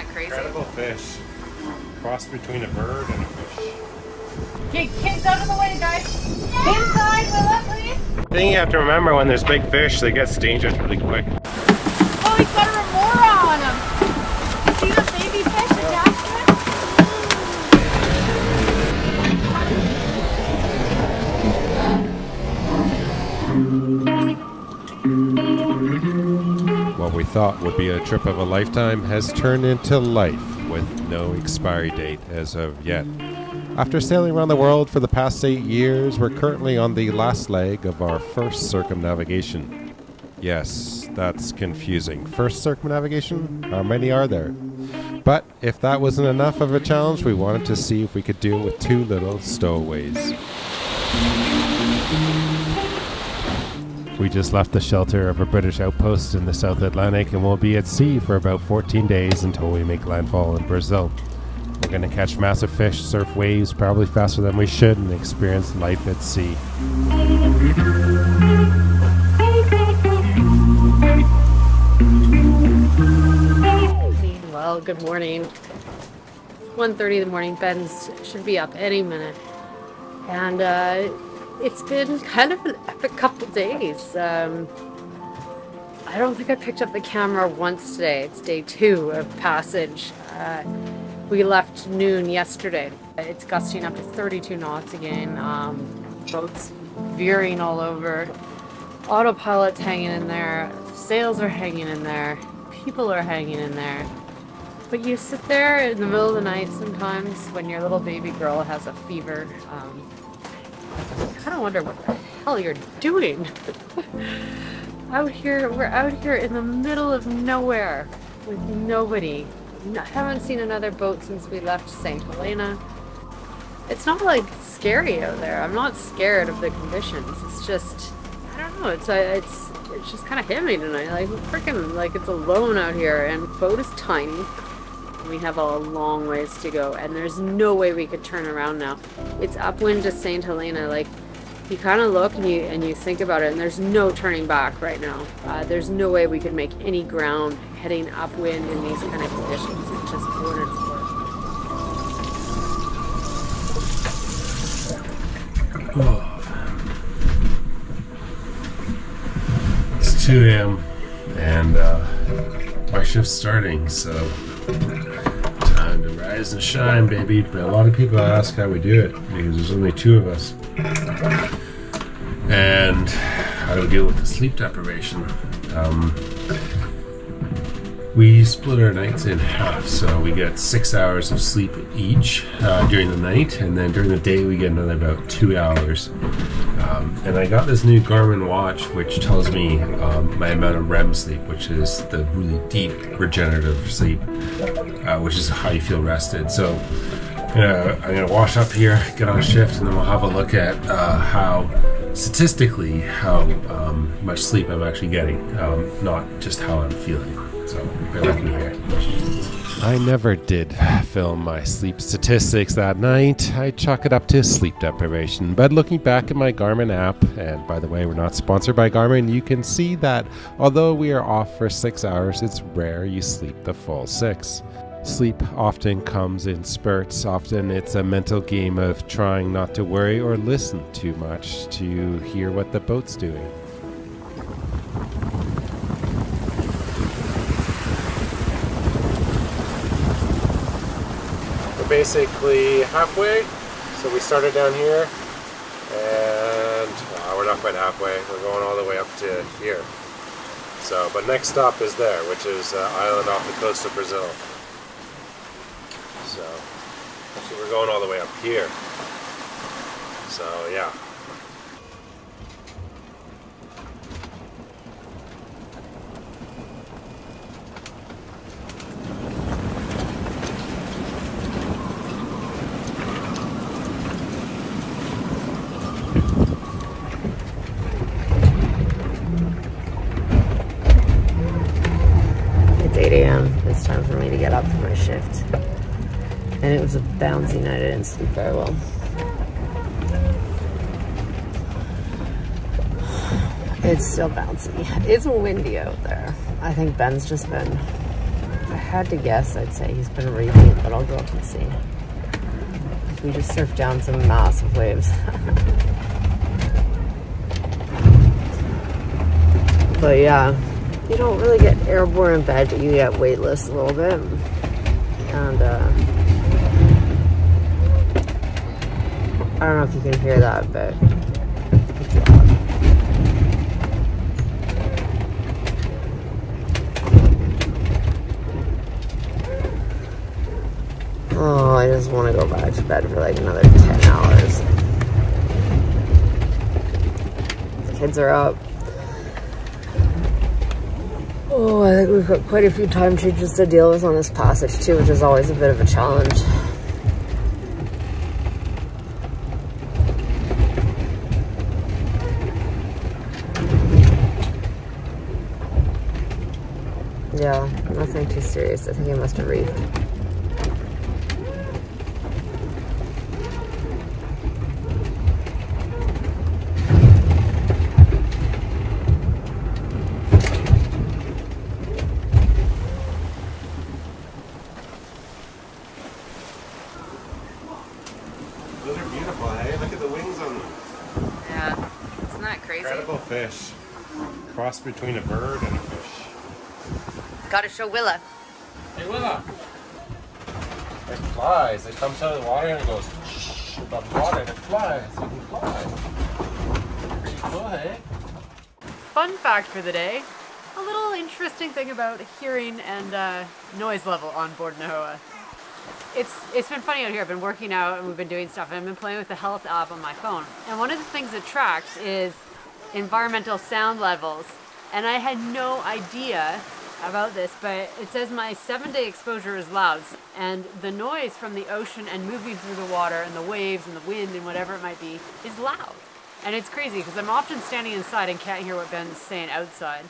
that crazy? Incredible fish. Cross between a bird and a fish. Okay, kids out of the way, guys. Inside, Willa, please. The thing you have to remember when there's big fish, they get dangerous really quick. Oh, he's got a remora on him. You see the baby fish attached to it? What we thought would be a trip of a lifetime has turned into life with no expiry date as of yet. After sailing around the world for the past 8 years, we're currently on the last leg of our first circumnavigation. Yes, that's confusing. First circumnavigation? How many are there? But if that wasn't enough of a challenge, we wanted to see if we could do it with 2 little stowaways. We just left the shelter of a British outpost in the South Atlantic and will be at sea for about 14 days until we make landfall in Brazil. We're going to catch massive fish, surf waves probably faster than we should, and experience life at sea. Well, good morning. 1:30 in the morning. Ben's should be up any minute. And it's been kind of an epic couple days. I don't think I picked up the camera once today. It's day 2 of passage. We left noon yesterday. It's gusting up to 32 knots again. Boats veering all over. Autopilot's hanging in there. Sails are hanging in there. People are hanging in there. But you sit there in the middle of the night sometimes when your little baby girl has a fever. I kind of wonder what the hell you're doing. We're out here in the middle of nowhere with nobody. Haven't seen another boat since we left St. Helena. It's not like scary out there. I'm not scared of the conditions. It's just, I don't know. It's just kind of hit me tonight. Like freaking, like it's alone out here, and the boat is tiny. We have a long ways to go, and there's no way we could turn around now. It's upwind to St. Helena. Like you kind of look and you think about it, and there's no turning back right now. There's no way we could make any ground heading upwind in these kind of conditions. It just wouldn't work. Oh. It's 2 a.m. and my shift's starting, so time to rise and shine, baby. But a lot of people ask how we do it because there's only 2 of us. And how do we deal with the sleep deprivation? We split our nights in half, so we get 6 hours of sleep each during the night, and then during the day we get another about 2 hours. And I got this new Garmin watch which tells me my amount of REM sleep, which is the really deep regenerative sleep, which is how you feel rested. So I'm gonna wash up here, get on a shift, and then we'll have a look at how statistically how much sleep I'm actually getting, not just how I'm feeling. So bear with me here. I never did film my sleep statistics that night. I chalk it up to sleep deprivation. But looking back at my Garmin app, and by the way, we're not sponsored by Garmin, you can see that although we are off for 6 hours, it's rare you sleep the full 6. Sleep often comes in spurts. Often it's a mental game of trying not to worry or listen too much to hear what the boat's doing. We're basically halfway. So we started down here and we're not quite halfway. We're going all the way up to here. So, but next stop is there, which is an island off the coast of Brazil. So actually we're going all the way up here. So yeah. It's 8 a.m. It's time for me to get up for my shift. And it was a bouncy night. I didn't sleep very well. It's still bouncy. It's windy out there. I think Ben's just been had to guess, I'd say he's been reefing, but I'll go up and see. We just surfed down some massive waves. But yeah, you don't really get airborne in bed, but you get weightless a little bit. And I don't know if you can hear that, but it's loud. Oh, I just want to go back to bed for like another 10 hours. The kids are up. Oh, I think we've got quite a few time changes to deal with on this passage too, which is always a bit of a challenge. Yeah, nothing too serious. I think he must have reefed. Those are beautiful, hey? Look at the wings on them. Yeah, isn't that crazy? Incredible fish. Cross between a bird and a fish. Gotta show Willa. Hey, Willa! It flies. It comes out of the water and it goes above the water and it flies. You can fly. Pretty cool, hey? Fun fact for the day. A little interesting thing about hearing and noise level on board Nahoa. It's been funny out here. I've been working out and we've been doing stuff and I've been playing with the health app on my phone. And one of the things it tracks is environmental sound levels. And I had no idea about this, but it says my 7-day exposure is loud. And the noise from the ocean and moving through the water and the waves and the wind and whatever it might be is loud. And it's crazy because I'm often standing inside and can't hear what Ben's saying outside.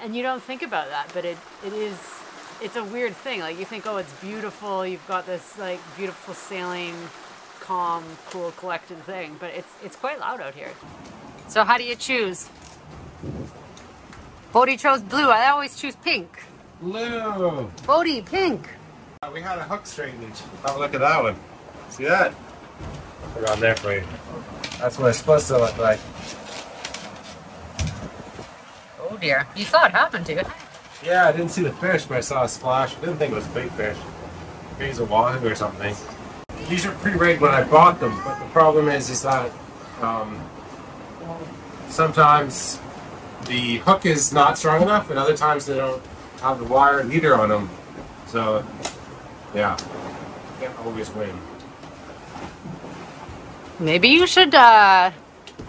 And you don't think about that, but it's a weird thing. Like you think, oh, it's beautiful. You've got this like beautiful sailing, calm, cool, collected thing, but it's quite loud out here. So how do you choose? Bodhi chose blue. I always choose pink. Blue! Bodhi, pink. We had a hook straightened. Have a look at that one. See that? Put it on there for you. That's what it's supposed to look like. Oh dear. You saw it happen to you. Yeah, I didn't see the fish, but I saw a splash. I didn't think it was a big fish. Maybe it's a wahoo or something. These are pre-rigged when I bought them, but the problem is that sometimes the hook is not strong enough, and other times they don't have the wire leader on them. So, yeah, can't always win. Maybe you should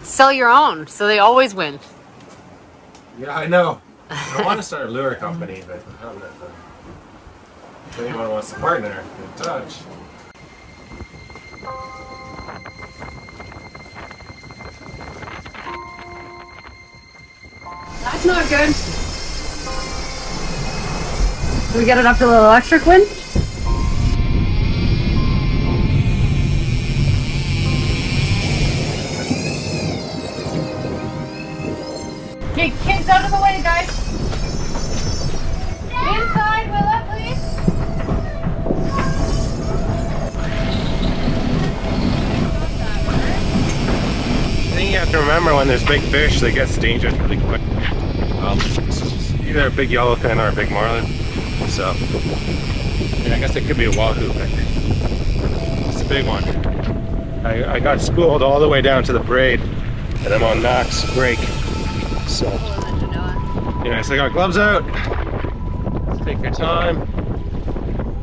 sell your own so they always win. Yeah, I know. I want to start a lure company, but I don't know. If anyone wants to partner, get in touch. That's not good. Can we get it up to a little electric wind? Okay, kids out of the way, guys. Inside, Willa, please. I think you have to remember when there's big fish, they get dangerous really quick. Either a big yellowfin or a big marlin. So, I mean, I guess it could be a wahoo, but it's a big one. I got spooled all the way down to the braid, and I'm on max break. So, yeah, so I got gloves out. Let's take your time.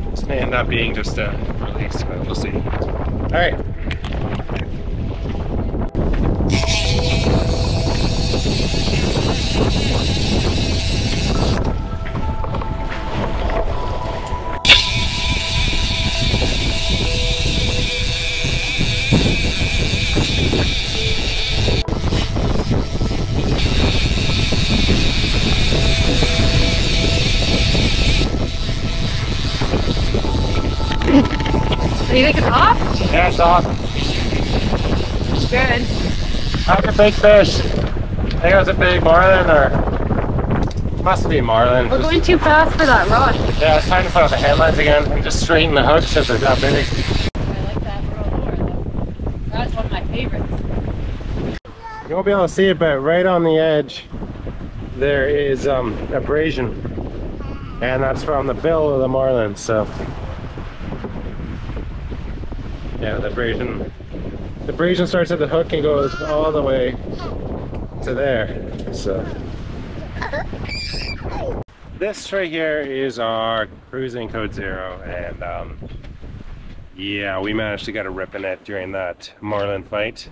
This may end up being just a release, but we'll see. All right. Do you think it's off? Yeah, it's off. Good. That's a big fish. I think it was a big marlin, or must be marlin. We're going too fast for that rod. Yeah, it's time to put out the headlines again and just straighten the hooks if they're that big. I like that for a lure though. That's one of my favorites. You won't be able to see it, but right on the edge there is abrasion, and that's from the bill of the marlin. So yeah, the abrasion starts at the hook and goes all the way to there. So this right here is our cruising code 0, and yeah, we managed to get a rip in it during that marlin fight.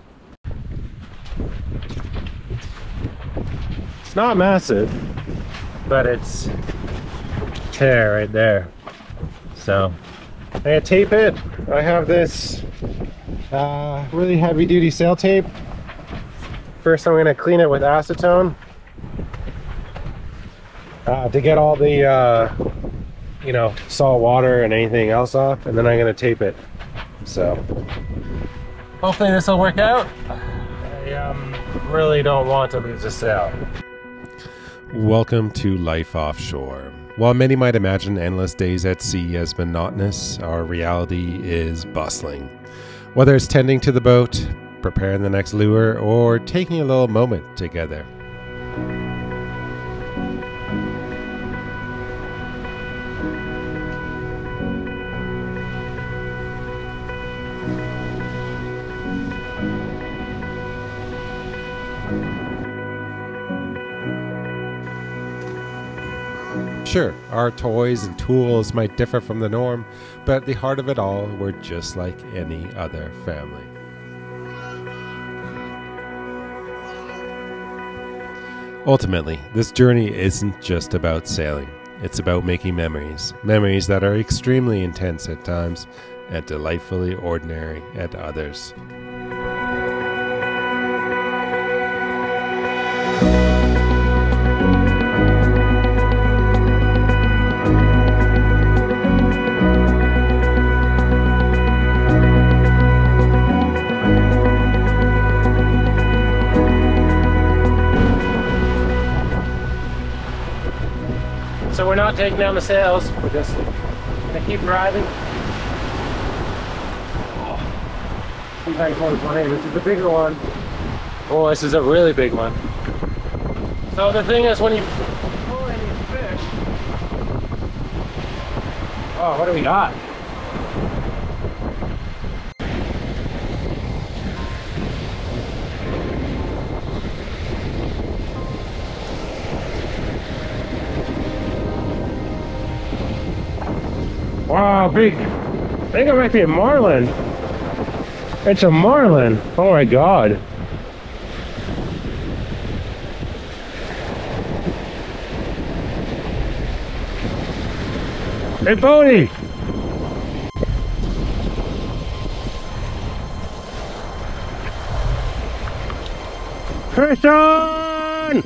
It's not massive, but it's tear right there. So I'm gonna tape it. I have this really heavy duty sail tape. First I'm gonna clean it with acetone to get all the you know, salt water and anything else off, and then I'm gonna tape it. So hopefully this will work out. I really don't want to lose the sail. Welcome to life offshore. While many might imagine endless days at sea as monotonous, our reality is bustling. Whether it's tending to the boat, preparing the next lure, or taking a little moment together. Sure, our toys and tools might differ from the norm, but at the heart of it all, we're just like any other family. Ultimately, this journey isn't just about sailing. It's about making memories. Memories that are extremely intense at times and delightfully ordinary at others. So we're not taking down the sails, we're just gonna keep driving. Sometimes one's funny, this is the bigger one. Oh, this is a really big one. So the thing is, when you pull in these fish, oh, what do we got? Wow, big. I think it might be a marlin. It's a marlin. Oh my god. Hey, Bodhi! Christian!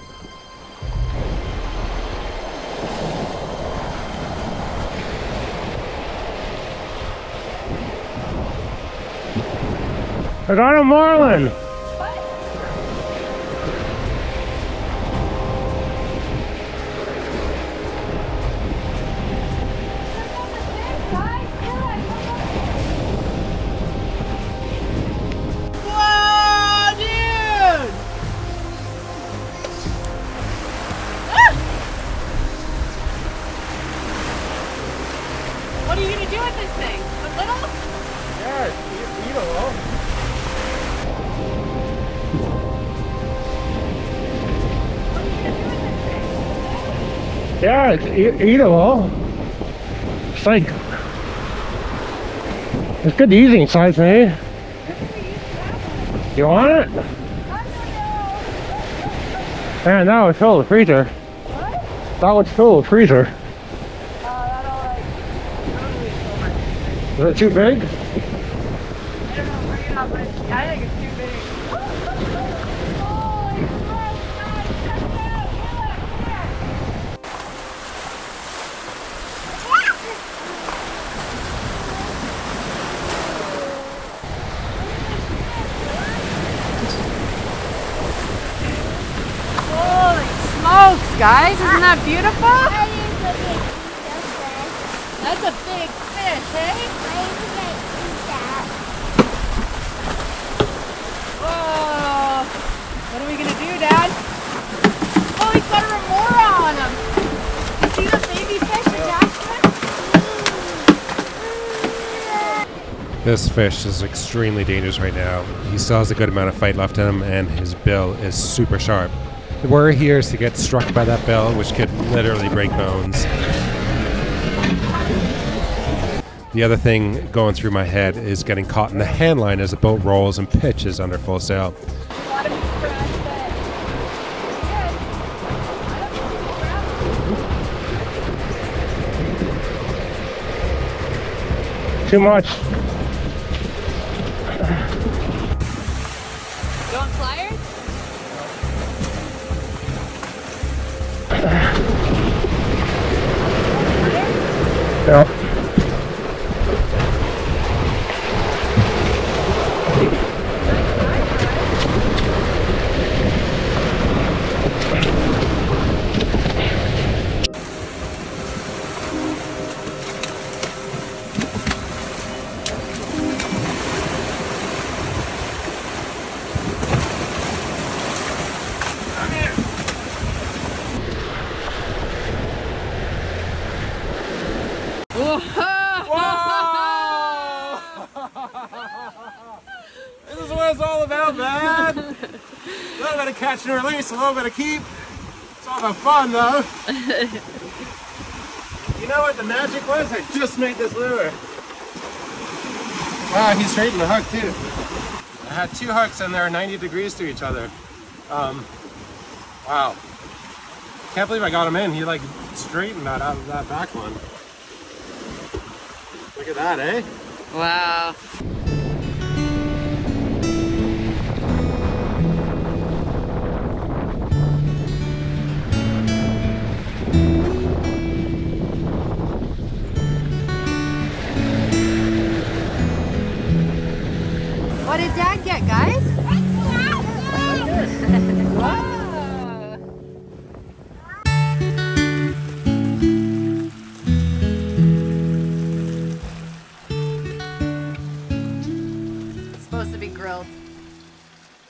I got a marlin! Whoa, dude! Ah! What are you gonna do with this thing? A little? Yeah, eat a little. Yeah, it's eatable. It's like, it's good eating size, eh? You want it? Man, that was full of freezer. What? That was full of freezer. Is it too big? I don't know, bring it up, but I think it's too big. Holy smokes, guys, isn't that beautiful? That's a big fish, eh? Whoa! What are we gonna do, Dad? Oh, he's got a remora on him. You see the baby fish attached to him? This fish is extremely dangerous right now. He still has a good amount of fight left in him, and his bill is super sharp. The worry here is to get struck by that bill, which could literally break bones. The other thing going through my head is getting caught in the hand line as the boat rolls and pitches under full sail. Too much. You want pliers? Yeah. This is what it's all about, man. A little bit of catch and release, a little bit of keep. It's all about fun, though. You know what the magic was? I just made this lure. Wow, he straightened the hook, too. I had two hooks and they're 90 degrees to each other. Wow. Can't believe I got him in. He like straightened that out of that back one. Look at that, eh? Wow. What did Dad get, guys? Wow. It's supposed to be grilled.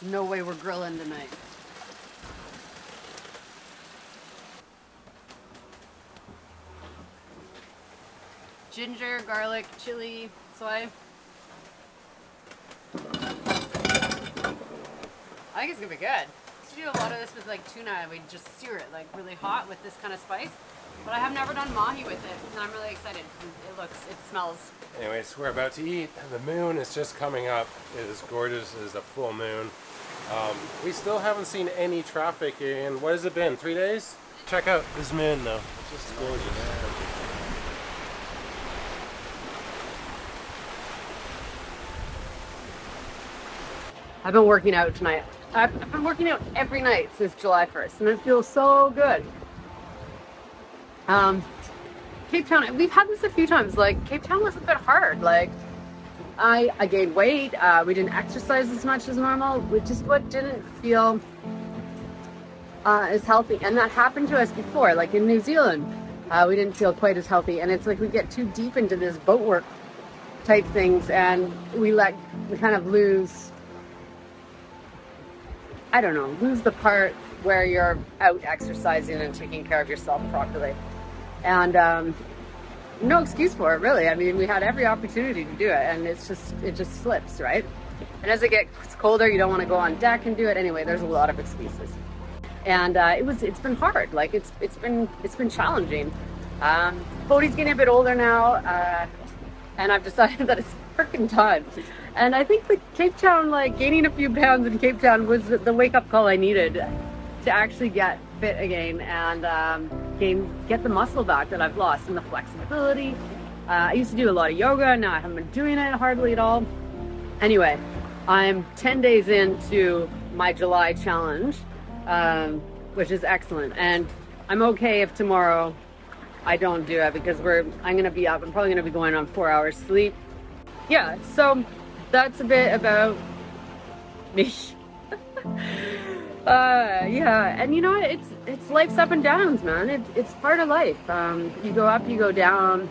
No way we're grilling tonight. Ginger, garlic, chili, soy. I think it's gonna be good. To do a lot of this with like tuna, we just sear it like really hot with this kind of spice. But I have never done mahi with it, and I'm really excited because it smells. Anyways, we're about to eat. The moon is just coming up. It is gorgeous. It is a full moon. We still haven't seen any traffic in, what has it been, 3 days? Check out this moon though. It's just gorgeous. I've been working out tonight. I've been working out every night since July 1st, and it feels so good. Cape Town, we've had this a few times. Like, Cape Town was a bit hard. Like, I gained weight. We didn't exercise as much as normal, which is what didn't feel as healthy. And that happened to us before, like in New Zealand. We didn't feel quite as healthy. And it's like we get too deep into this boat work type things, and we kind of lose, I don't know, lose the part where you're out exercising and taking care of yourself properly. And no excuse for it, really. I mean, we had every opportunity to do it, and it just slips, right? And as it gets colder, you don't want to go on deck and do it. Anyway, there's a lot of excuses. And it's been hard. Like, it's been challenging. Bodhi's getting a bit older now, and I've decided that it's freaking time. And I think the Cape Town, like gaining a few pounds in Cape Town was the wake-up call I needed to actually get fit again and get the muscle back that I've lost and the flexibility. I used to do a lot of yoga. Now I haven't been doing it hardly at all. Anyway, I'm 10 days into my July challenge, which is excellent. And I'm okay if tomorrow I don't do it because I'm going to be up. I'm probably going to be going on 4 hours sleep. Yeah, so that's a bit about me. Yeah, and you know what? It's life's up and downs, man. It's part of life. You go up, you go down.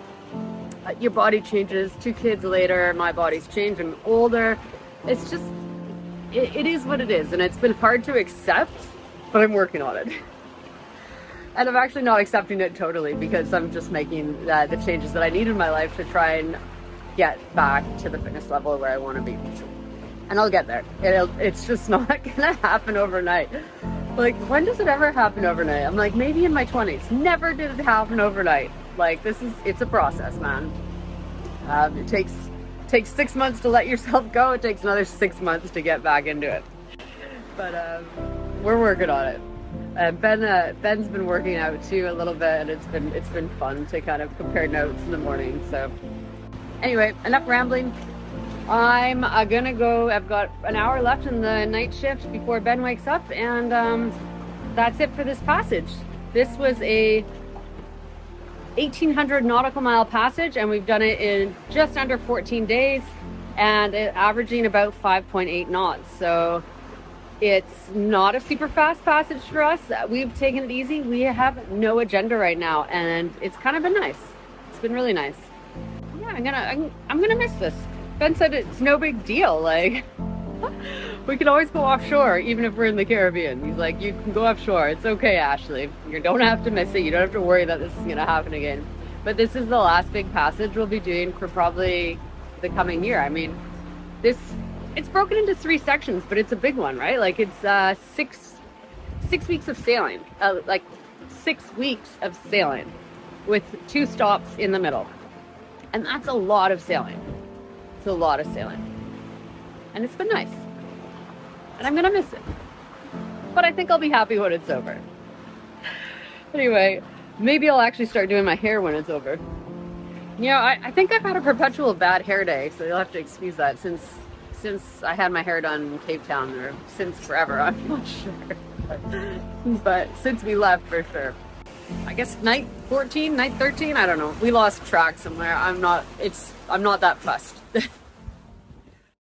your body changes. 2 kids later, my body's changed. I'm older. It's just, it is what it is. And it's been hard to accept, but I'm working on it. And I'm actually not accepting it totally because I'm just making the changes that I need in my life to try and get back to the fitness level where I want to be. And I'll get there. It's just not gonna happen overnight. Like, when does it ever happen overnight? I'm like, maybe in my 20s. Never did it happen overnight. Like, it's a process, man. It takes 6 months to let yourself go. It takes another 6 months to get back into it. But we're working on it. Ben's been working out too a little bit, and it's been fun to kind of compare notes in the morning. So anyway, enough rambling. I'm gonna go. I've got an hour left in the night shift before Ben wakes up, and that's it for this passage. This was a 1,800 nautical mile passage, and we've done it in just under 14 days, and averaging about 5.8 knots. So it's not a super fast passage for us. We've taken it easy. We have no agenda right now, and it's kind of been nice. It's been really nice. Yeah, I'm gonna miss this. Ben said it's no big deal. Like, we can always go offshore, even if we're in the Caribbean. He's like, you can go offshore. It's okay, Ashley. You don't have to miss it. You don't have to worry that this is gonna happen again. But this is the last big passage we'll be doing for probably the coming year. I mean, it's broken into 3 sections, but it's a big one, right? Like, it's 6 weeks of sailing, like 6 weeks of sailing with 2 stops in the middle. And that's a lot of sailing. It's a lot of sailing. And it's been nice. And I'm gonna miss it. But I think I'll be happy when it's over. Anyway, maybe I'll actually start doing my hair when it's over. You know, I think I've had a perpetual bad hair day, so you'll have to excuse that since I had my hair done in Cape Town, or since forever, I'm not sure. But since we left, for sure. I guess night 14, night 13, I don't know. We lost track somewhere. I'm not that fussed.